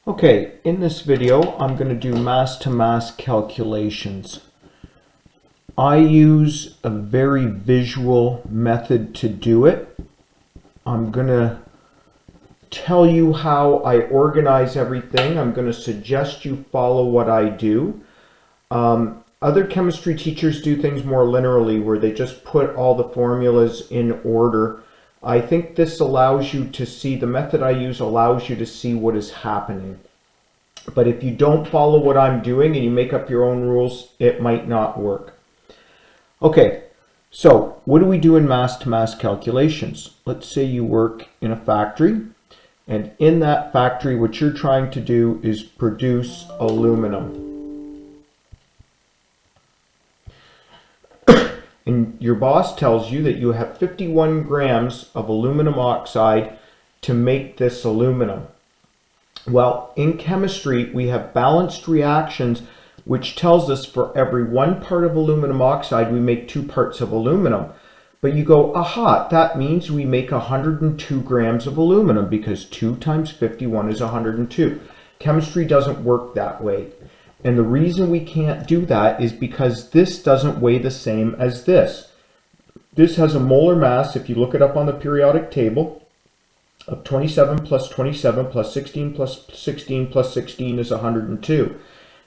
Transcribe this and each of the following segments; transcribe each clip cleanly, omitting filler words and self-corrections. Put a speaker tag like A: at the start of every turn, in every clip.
A: Okay, in this video, I'm going to do mass-to-mass calculations. I use a very visual method to do it. I'm going to tell you how I organize everything. I'm going to suggest you follow what I do. Other chemistry teachers do things more linearly, where they just put all the formulas in order. I think this allows you to see, the method I use allows you to see what is happening. But if you don't follow what I'm doing and you make up your own rules, it might not work. Okay, so what do we do in mass-to-mass calculations? Let's say you work in a factory, and in that factory what you're trying to do is produce aluminum. And your boss tells you that you have 51 grams of aluminum oxide to make this aluminum. Well, in chemistry, we have balanced reactions, which tells us for every 1 part of aluminum oxide, we make 2 parts of aluminum. But you go, aha, that means we make 102 grams of aluminum, because 2 times 51 is 102. Chemistry doesn't work that way. And the reason we can't do that is because this doesn't weigh the same as this. This has a molar mass, if you look it up on the periodic table, of 27 plus 27 plus 16 plus 16 plus 16 is 102.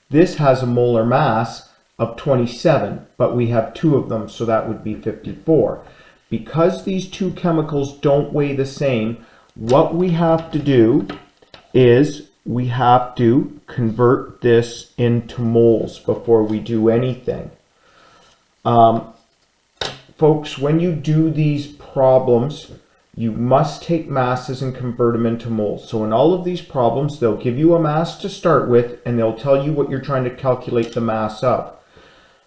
A: This has a molar mass of 27, but we have 2 of them, so that would be 54. Because these 2 chemicals don't weigh the same, what we have to do is we have to convert this into moles before we do anything. Folks, when you do these problems, you must take masses and convert them into moles. So in all of these problems, they'll give you a mass to start with, and they'll tell you what you're trying to calculate the mass of.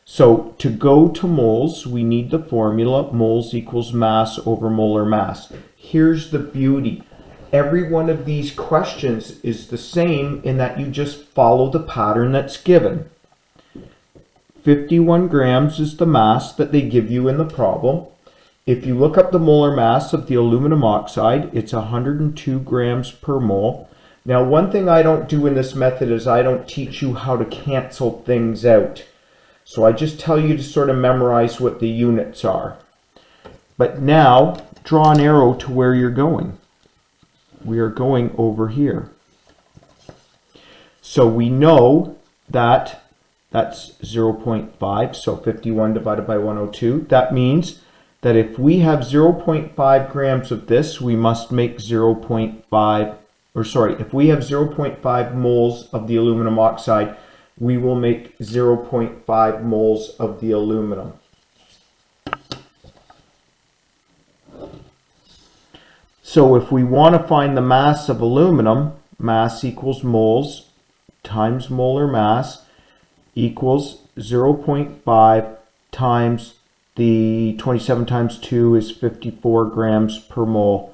A: So to go to moles, we need the formula moles equals mass over molar mass. Here's the beauty. Every one of these questions is the same in that you just follow the pattern that's given. 51 grams is the mass that they give you in the problem. If you look up the molar mass of the aluminum oxide, it's 102 grams per mole. Now, one thing I don't do in this method is I don't teach you how to cancel things out. So I just tell you to sort of memorize what the units are. But now, draw an arrow to where you're going. We are going over here. So we know that that's 0.5, so 51 divided by 102. That means that if we have 0.5 grams of this, we must make if we have 0.5 moles of the aluminum oxide, we will make 0.5 moles of the aluminum. So if we want to find the mass of aluminum, mass equals moles times molar mass equals 0.5 times the 27 times 2 is 54 grams per mole.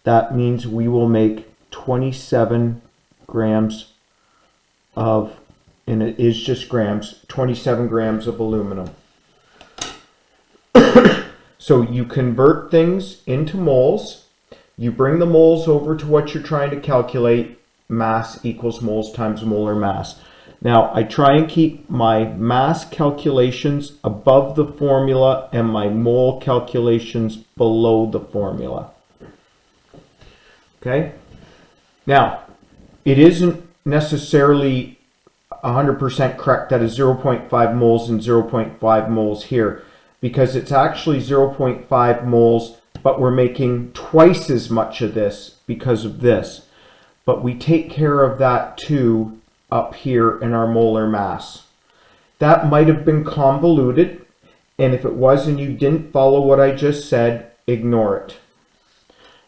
A: That means we will make 27 grams of, and it is just grams, 27 grams of aluminum. So you convert things into moles. You bring the moles over to what you're trying to calculate. Mass equals moles times molar mass. Now, I try and keep my mass calculations above the formula and my mole calculations below the formula. Okay? Now, it isn't necessarily 100% correct that is 0.5 moles and 0.5 moles here, because it's actually 0.5 moles, but we're making twice as much of this because of this. But we take care of that too up here in our molar mass. That might have been convoluted, and if it was and you didn't follow what I just said, ignore it.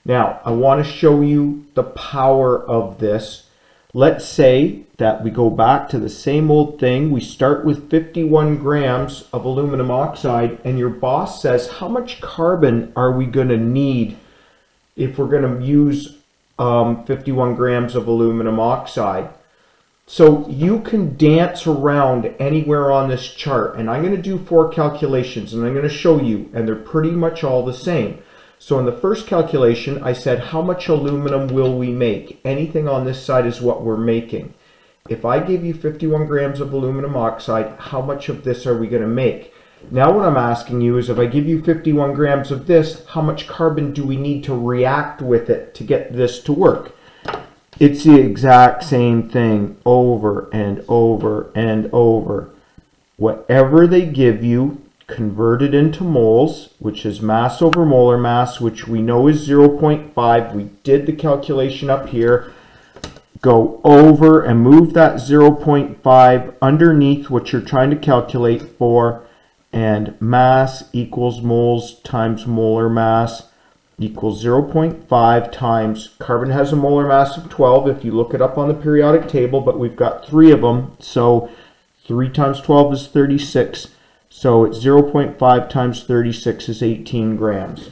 A: Now, I want to show you the power of this. Let's say that we go back to the same old thing. We start with 51 grams of aluminum oxide, and your boss says, how much carbon are we going to need if we're going to use 51 grams of aluminum oxide? So you can dance around anywhere on this chart, and I'm going to do 4 calculations, and I'm going to show you, and they're pretty much all the same. So in the first calculation, I said, how much aluminum will we make? Anything on this side is what we're making. If I give you 51 grams of aluminum oxide, how much of this are we going to make? Now what I'm asking you is, if I give you 51 grams of this, how much carbon do we need to react with it to get this to work? It's the exact same thing over and over and over. Whatever they give you, convert it into moles, which is mass over molar mass, which we know is 0.5. We did the calculation up here. Go over and move that 0.5 underneath what you're trying to calculate for, and mass equals moles times molar mass equals 0.5 times, carbon has a molar mass of 12 if you look it up on the periodic table, but we've got 3 of them, so 3 times 12 is 36, so it's 0.5 times 36 is 18 grams.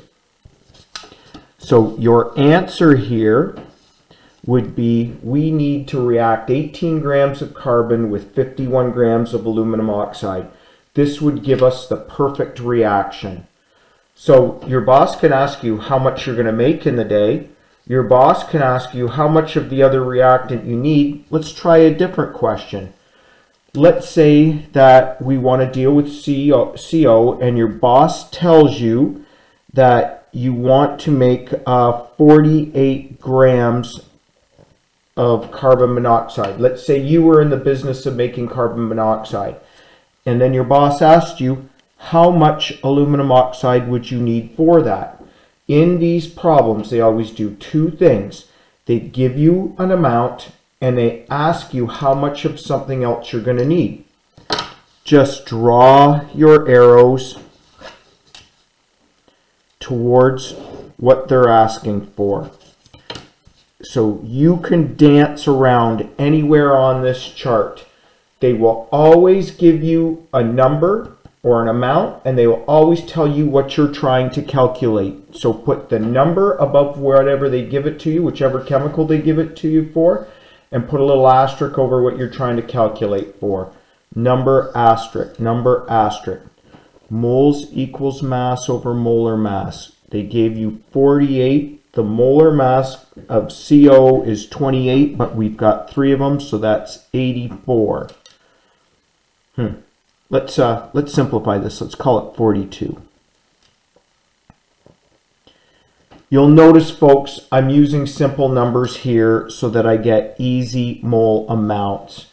A: So your answer here would be, we need to react 18 grams of carbon with 51 grams of aluminum oxide. This would give us the perfect reaction. So your boss can ask you how much you're going to make in the day. Your boss can ask you how much of the other reactant you need. Let's try a different question. Let's say that we want to deal with CO, and your boss tells you that you want to make 48 grams of carbon monoxide. Let's say you were in the business of making carbon monoxide, and then your boss asked you, how much aluminum oxide would you need for that? In these problems, they always do 2 things. They give you an amount, and they ask you how much of something else you're going to need. Just draw your arrows towards what they're asking for. So you can dance around anywhere on this chart. They will always give you a number or an amount, and they will always tell you what you're trying to calculate. So put the number above whatever they give it to you, whichever chemical they give it to you for, and put a little asterisk over what you're trying to calculate for. Number asterisk, number asterisk. Moles equals mass over molar mass. They gave you 48. The molar mass of CO is 28, but we've got 3 of them, so that's 84. Let's simplify this. Let's call it 42. You'll notice, folks, I'm using simple numbers here so that I get easy mole amounts.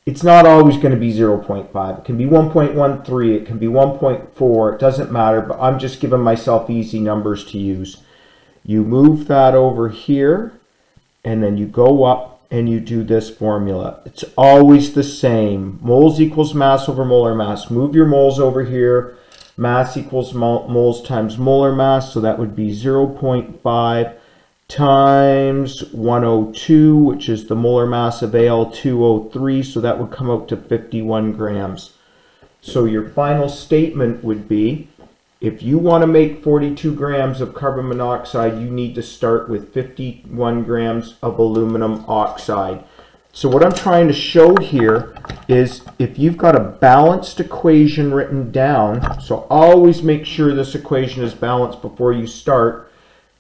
A: It's not always going to be 0.5. It can be 1.13. It can be 1.4. It doesn't matter, but I'm just giving myself easy numbers to use. You move that over here, and then you go up and you do this formula. It's always the same. Moles equals mass over molar mass. Move your moles over here. Mass equals moles times molar mass, so that would be 0.5 times 102, which is the molar mass of Al2O3, so that would come out to 51 grams. So your final statement would be, if you want to make 42 grams of carbon monoxide, you need to start with 51 grams of aluminum oxide. So what I'm trying to show here is, if you've got a balanced equation written down, so always make sure this equation is balanced before you start.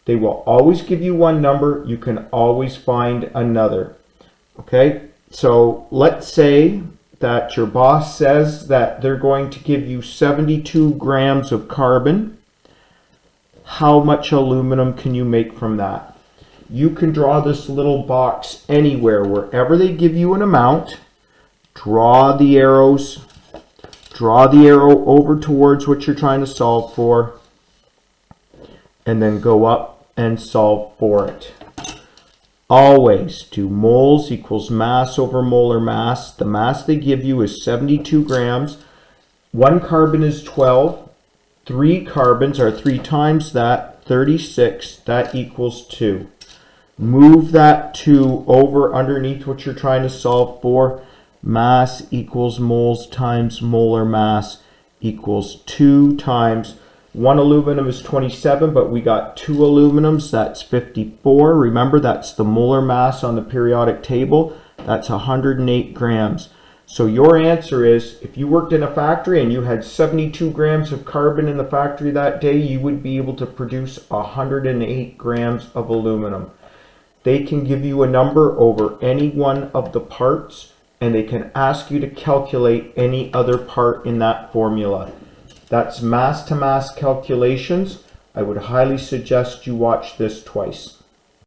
A: They will always give you one number. You can always find another. Okay, so let's say that your boss says that they're going to give you 72 grams of carbon. How much aluminum can you make from that? You can draw this little box anywhere. Wherever they give you an amount, draw the arrows. Draw the arrow over towards what you're trying to solve for, and then go up and solve for it. Always do moles equals mass over molar mass. The mass they give you is 72 grams. 1 carbon is 12. 3 carbons are 3 times that, 36. That equals 2. Move that 2 over underneath what you're trying to solve for. Mass equals moles times molar mass equals 2 times 1 aluminum is 27, but we got 2 aluminums, that's 54. Remember, that's the molar mass on the periodic table. That's 108 grams. So your answer is, if you worked in a factory and you had 72 grams of carbon in the factory that day, you would be able to produce 108 grams of aluminum. They can give you a number over any one of the parts, and they can ask you to calculate any other part in that formula. That's mass to mass calculations. I would highly suggest you watch this twice.